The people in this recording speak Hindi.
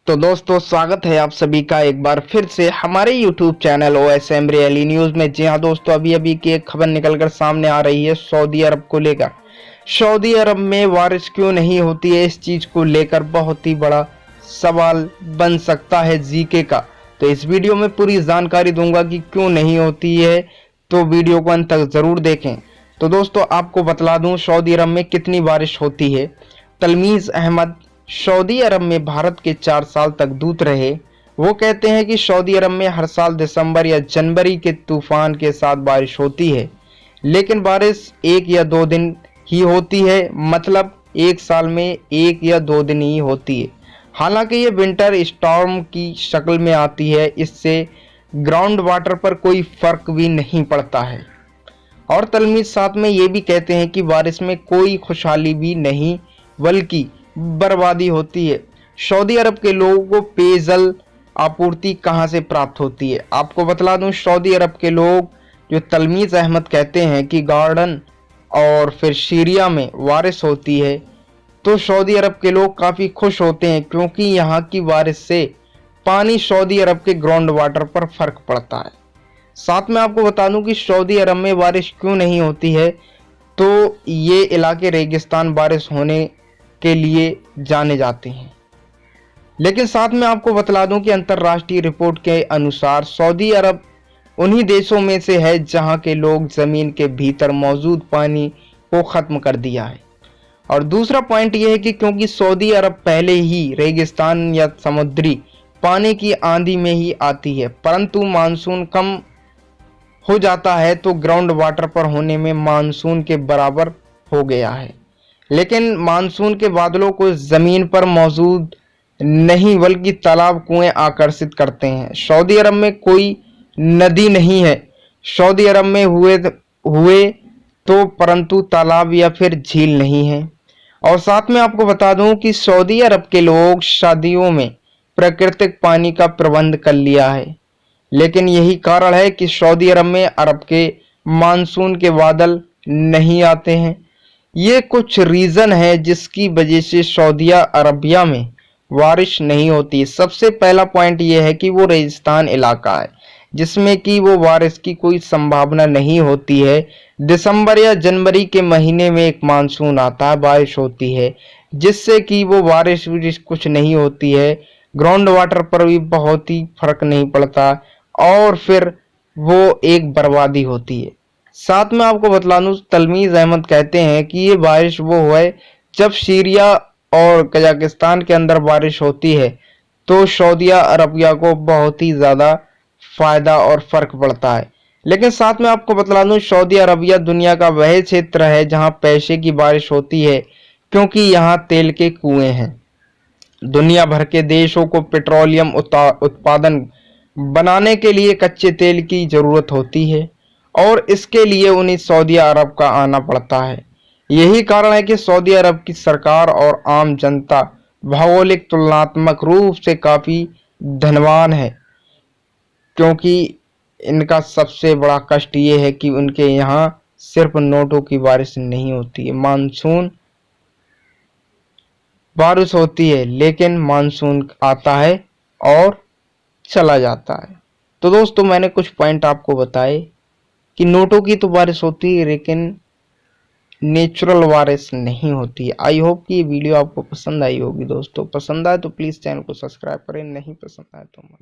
तो दोस्तों, स्वागत है आप सभी का एक बार फिर से हमारे YouTube channel OSM really news में। जी हाँ दोस्तों, अभी अभी की एक खबर निकलकर सामने आ रही है सऊदी अरब को लेकर। सऊदी अरब में बारिश क्यों नहीं होती है, इस चीज़ को लेकर बहुत ही बड़ा सवाल बन सकता है जीके का। तो इस वीडियो में पूरी जानकारी दूंगा कि क्यों नहीं होती है, तो वीडियो को अंत तक ज़रूर देखें। तो दोस्तों, आपको बतला दूं सऊदी अरब में कितनी बारिश होती है। तलमीज़ अहमद सऊदी अरब में भारत के 4 साल तक दूत रहे। वो कहते हैं कि सऊदी अरब में हर साल दिसंबर या जनवरी के तूफान के साथ बारिश होती है, लेकिन बारिश 1 या 2 दिन ही होती है। मतलब एक साल में 1 या 2 दिन ही होती है। हालांकि ये विंटर स्टॉर्म की शक्ल में आती है, इससे ग्राउंड वाटर पर कोई फर्क भी नहीं पड़ता है। और तलमीज़ साथ में ये भी कहते हैं कि बारिश में कोई खुशहाली भी नहीं बल्कि बर्बादी होती है। सऊदी अरब के लोगों को पेयजल आपूर्ति कहां से प्राप्त होती है, आपको बतला दूं सऊदी अरब के लोग, जो तलमीज़ अहमद कहते हैं कि गार्डन और फिर सीरिया में बारिश होती है, तो सऊदी अरब के लोग काफ़ी खुश होते हैं क्योंकि यहाँ की बारिश से पानी सऊदी अरब के ग्राउंड वाटर पर फर्क पड़ता है। साथ में आपको बता दूं कि सऊदी अरब में बारिश क्यों नहीं होती है, तो ये इलाके रेगिस्तान बारिश होने के लिए जाने जाते हैं। लेकिन साथ में आपको बतला दूं कि अंतर्राष्ट्रीय रिपोर्ट के अनुसार सऊदी अरब उन्हीं देशों में से है जहां के लोग जमीन के भीतर मौजूद पानी को खत्म कर दिया है। और दूसरा पॉइंट यह है कि क्योंकि सऊदी अरब पहले ही रेगिस्तान या समुद्री पानी की आंधी में ही आती है, परंतु मानसून कम हो जाता है तो ग्राउंड वाटर पर होने में मानसून के बराबर हो गया है। लेकिन मानसून के बादलों को जमीन पर मौजूद नहीं बल्कि तालाब कुएं आकर्षित करते हैं। सऊदी अरब में कोई नदी नहीं है सऊदी अरब में हुए तो, परंतु तालाब या फिर झील नहीं है। और साथ में आपको बता दूं कि सऊदी अरब के लोग शादियों में प्राकृतिक पानी का प्रबंध कर लिया है। लेकिन यही कारण है कि सऊदी अरब में अरब के मानसून के बादल नहीं आते हैं। ये कुछ रीज़न है जिसकी वजह से सऊदी अरबिया में बारिश नहीं होती। सबसे पहला पॉइंट ये है कि वो रेगिस्तान इलाका है जिसमें कि वो बारिश की कोई संभावना नहीं होती है। दिसंबर या जनवरी के महीने में एक मानसून आता है, बारिश होती है, जिससे कि वो बारिश कुछ नहीं होती है। ग्राउंड वाटर पर भी बहुत ही फर्क नहीं पड़ता और फिर वो एक बर्बादी होती है। साथ में आपको बतला दूं तलमीज़ अहमद कहते हैं कि ये बारिश वो है जब सीरिया और कजाकिस्तान के अंदर बारिश होती है तो सऊदी अरबिया को बहुत ही ज़्यादा फ़ायदा और फ़र्क पड़ता है। लेकिन साथ में आपको बतला दूं सऊदी अरबिया दुनिया का वह क्षेत्र है जहां पैसे की बारिश होती है क्योंकि यहाँ तेल के कुएं हैं। दुनिया भर के देशों को पेट्रोलियम उत्पादन बनाने के लिए कच्चे तेल की ज़रूरत होती है और इसके लिए उन्हें सऊदी अरब का आना पड़ता है। यही कारण है कि सऊदी अरब की सरकार और आम जनता भौगोलिक तुलनात्मक रूप से काफ़ी धनवान है, क्योंकि इनका सबसे बड़ा कष्ट ये है कि उनके यहाँ सिर्फ नोटों की बारिश नहीं होती है। मानसून बारिश होती है लेकिन मानसून आता है और चला जाता है। तो दोस्तों, मैंने कुछ पॉइंट आपको बताए कि नोटों की तो बारिश होती है लेकिन नेचुरल बारिश नहीं होती है। आई होप कि ये वीडियो आपको पसंद आई होगी। दोस्तों, पसंद आए तो प्लीज़ चैनल को सब्सक्राइब करें, नहीं पसंद आए तो मत।